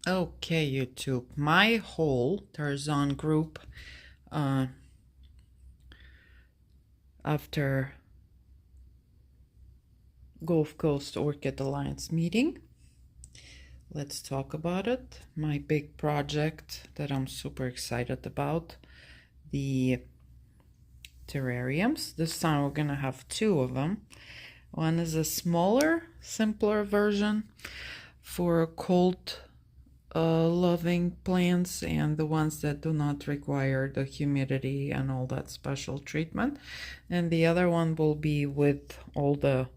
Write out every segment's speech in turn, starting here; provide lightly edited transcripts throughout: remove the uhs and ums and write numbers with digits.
Okay, YouTube, my whole Tarzan group after Gulf Coast Orchid Alliance meeting. Let's talk about it. My big project that I'm super excited about, the terrariums. This time we're gonna have two of them. One is a smaller, simpler version for cold loving plants and the ones that do not require the humidity and all that special treatment. And the other one will be with all the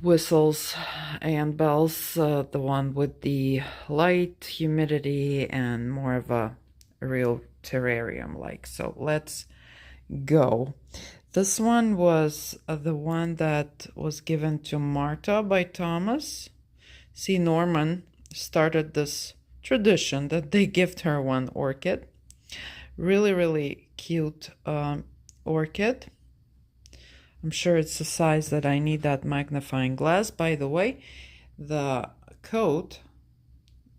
whistles and bells, the one with the light, humidity, and more of a real terrarium like. So let's go. This one was the one that was given to Marta by Thomas. See, Norman started this tradition that they gift her one orchid. Really cute orchid. I'm sure it's the size that I need that magnifying glass. By the way, the code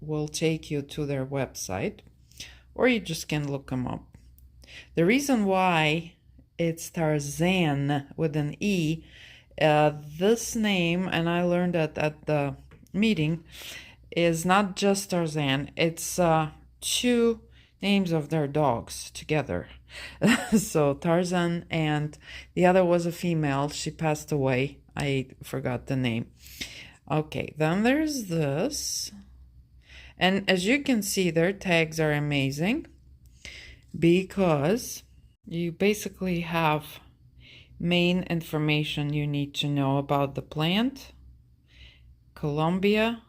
will take you to their website, or you just can look them up. The reason why it's Tarzan with an E, this name, and I learned that at the meeting, is not just Tarzan. It's two names of their dogs together. So Tarzan, and the other was a female. She passed away. I forgot the name. Okay, then there's this. And as you can see, their tags are amazing because you basically have main information you need to know about the plant, Colombia,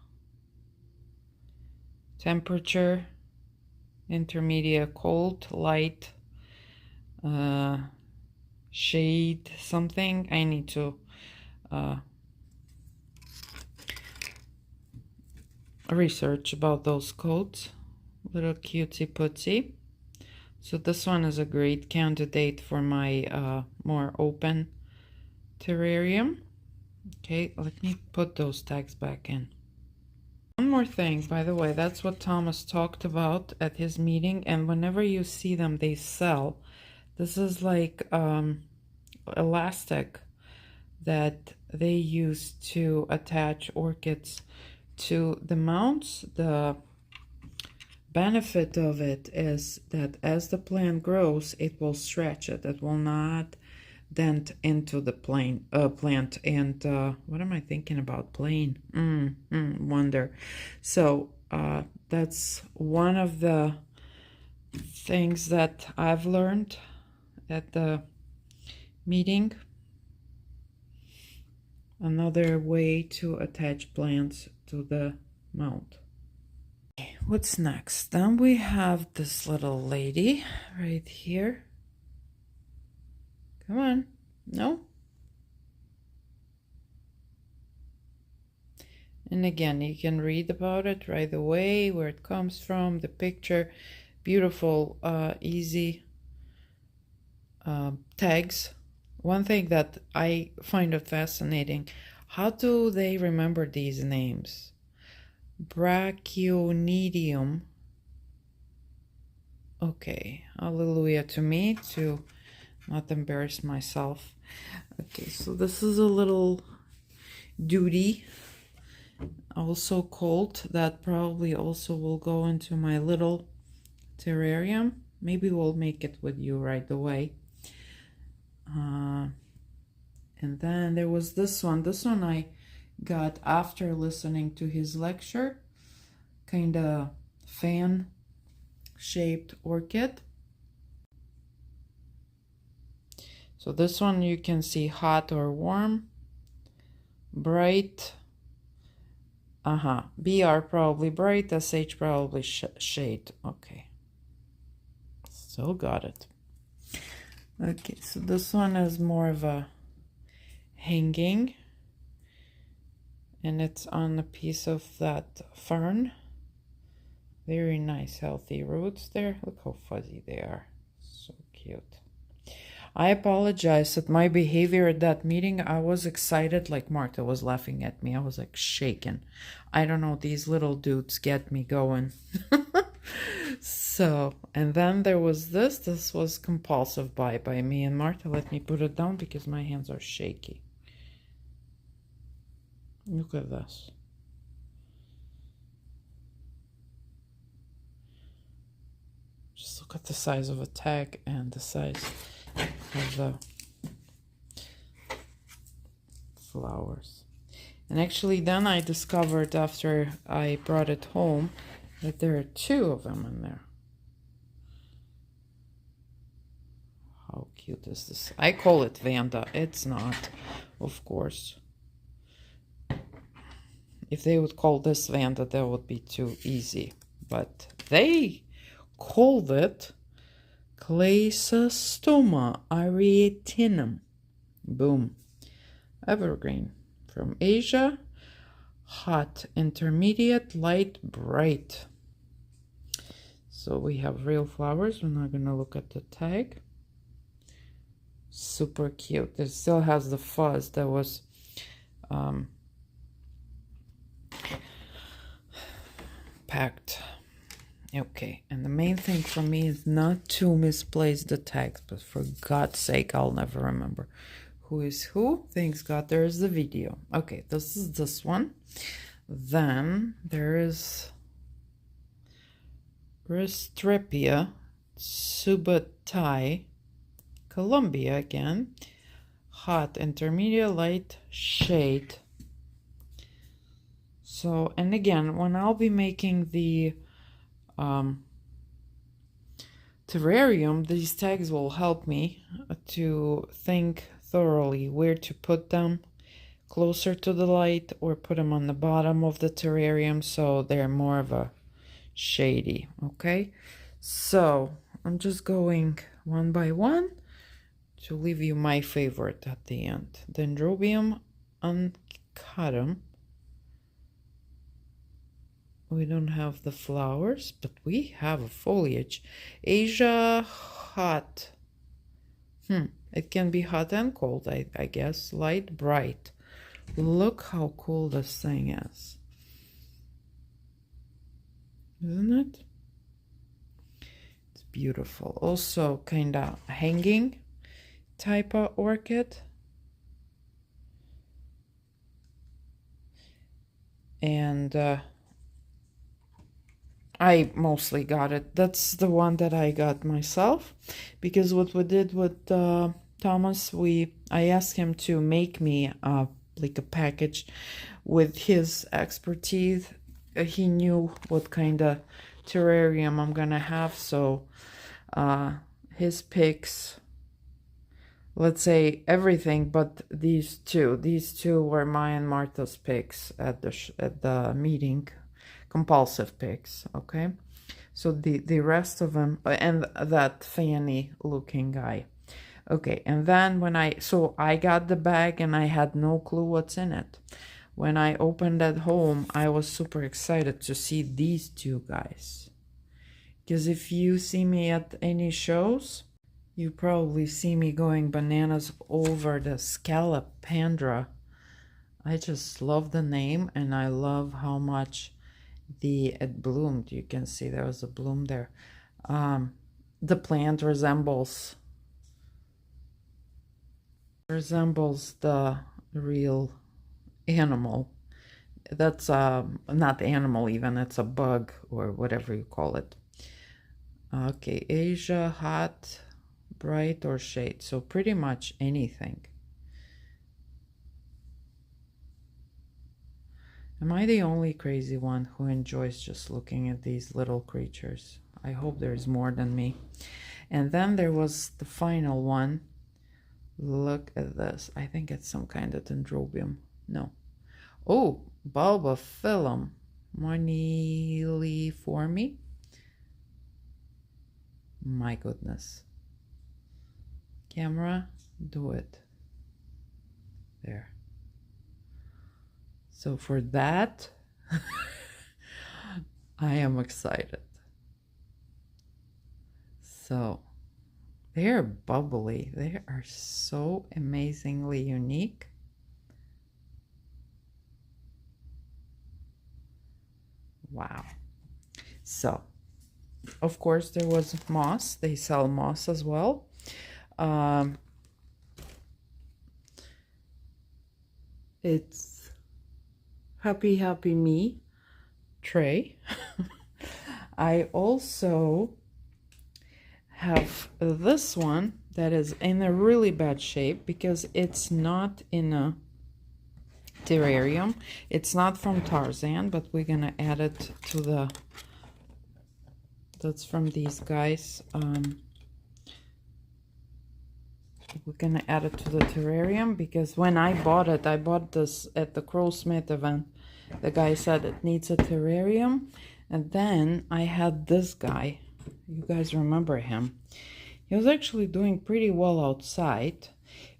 temperature, intermediate cold, light, shade, something. I need to research about those codes. Little cutie putty. So this one is a great candidate for my more open terrarium. Okay, let me put those tags back in. One more thing, by the way, that's what Thomas talked about at his meeting, and whenever you see them, they sell. This is like elastic that they use to attach orchids to the mounts. The benefit of it is that as the plant grows, it will stretch it. It will not dent into the plant. And what am I thinking about? Plane. Wonder. So that's one of the things that I've learned at the meeting. Another way to attach plants to the mount. Okay, what's next? Then we have this little lady right here. Come on. No? And again, you can read about it right away, where it comes from, the picture. Beautiful, easy tags. One thing that I find it fascinating, how do they remember these names? Brachionidium. Okay, hallelujah to me to not embarrass myself. Okay, so this is a little duty, also cold, that probably also will go into my little terrarium. Maybe we'll make it with you right away. And then there was this one. This one I got after listening to his lecture. Kind of fan-shaped orchid. So this one you can see hot or warm, bright. BR probably bright, SH probably shade. Okay. So got it. Okay, so this one is more of a hanging, and it's on a piece of that fern. Very nice, healthy roots there. Look how fuzzy they are. So cute. I apologize at my behavior at that meeting. I was excited, like Martha was laughing at me. I was like shaking. I don't know, these little dudes get me going. So, and then there was this. This was compulsive buy by me and Martha. Let me put it down because my hands are shaky. Look at this. Just look at the size of a tag and the size of the flowers. And actually then I discovered after I brought it home that there are 2 of them in there. How cute is this? I call it Vanda. It's not, of course. If they would call this Vanda, that would be too easy. But they called it Cleisostoma arietinum. Boom. Evergreen. From Asia. Hot, intermediate, light, bright. So we have real flowers. We're not going to look at the tag. Super cute. It still has the fuzz that was packed. Okay, and the main thing for me is not to misplace the tags, but for God's sake, I'll never remember who is who. Thanks God there's the video. Okay, this is this one. Then there is Restrepia subatai, Colombia again. Hot, intermediate, light shade. So, and again, when I'll be making the terrarium, these tags will help me to think thoroughly where to put them, closer to the light or put them on the bottom of the terrarium so they're more of a shady. Okay, so I'm just going one by one to leave you my favorite at the end. Dendrobium uncatum. We don't have the flowers, but we have a foliage. Asia hot. It can be hot and cold, I guess. Light, bright. Look how cool this thing is. Isn't it? It's beautiful. Also kind of hanging type of orchid. And I mostly got it. That's the one that I got myself, because what we did with Thomas, I asked him to make me like a package with his expertise. He knew what kind of terrarium I'm gonna have, so his picks, let's say everything but these two were my and Martha's picks at the meeting. Compulsive picks. Okay, so the rest of them, and that Fanny looking guy. Okay, and then when I got the bag and I had no clue what's in it. When I opened at home, I was super excited to see these 2 guys, because if you see me at any shows, you probably see me going bananas over the Scalapandra. I just love the name, and I love how much it bloomed. You can see there was a bloom there. The plant resembles the real animal. That's not animal even, it's a bug or whatever you call it. Okay, Asia, hot, bright, or shade. So pretty much anything. Am I the only crazy one who enjoys just looking at these little creatures? I hope there's more than me. And then there was the final one. Look at this. I think it's some kind of dendrobium. No. Oh, bulbophyllum moniliforme. My goodness. Camera, do it. There. So for that, I am excited. So They're bubbly. They are so amazingly unique. Wow. So, of course, there was moss. They sell moss as well. It's Happy Happy Me tray. I also have this one that is in a really bad shape because it's not in a terrarium. It's not from Tarzan, but we're gonna add it to the, that's from these guys. We're gonna add it to the terrarium because when I bought this at the Crowsmith event. The guy said it needs a terrarium, and then I had this guy. You guys remember him? He was actually doing pretty well outside,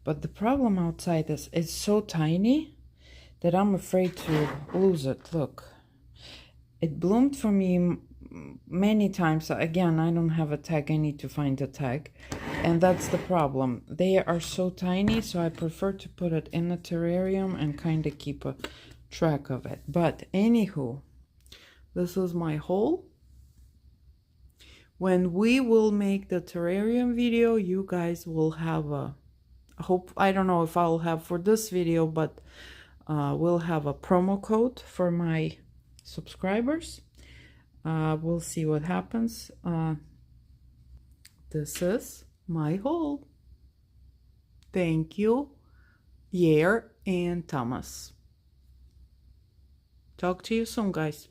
but the problem outside is it's so tiny that I'm afraid to lose it. Look, it bloomed for me many times. Again, I don't have a tag. I need to find a tag, and that's the problem. They are so tiny, so I prefer to put it in a terrarium and kind of keep a track of it. But anywho, this is my haul. When we will make the terrarium video, you guys will have a, I don't know if I'll have for this video, but we'll have a promo code for my subscribers. We'll see what happens. This is my haul. Thank you, Yair and Thomas. Talk to you soon, guys.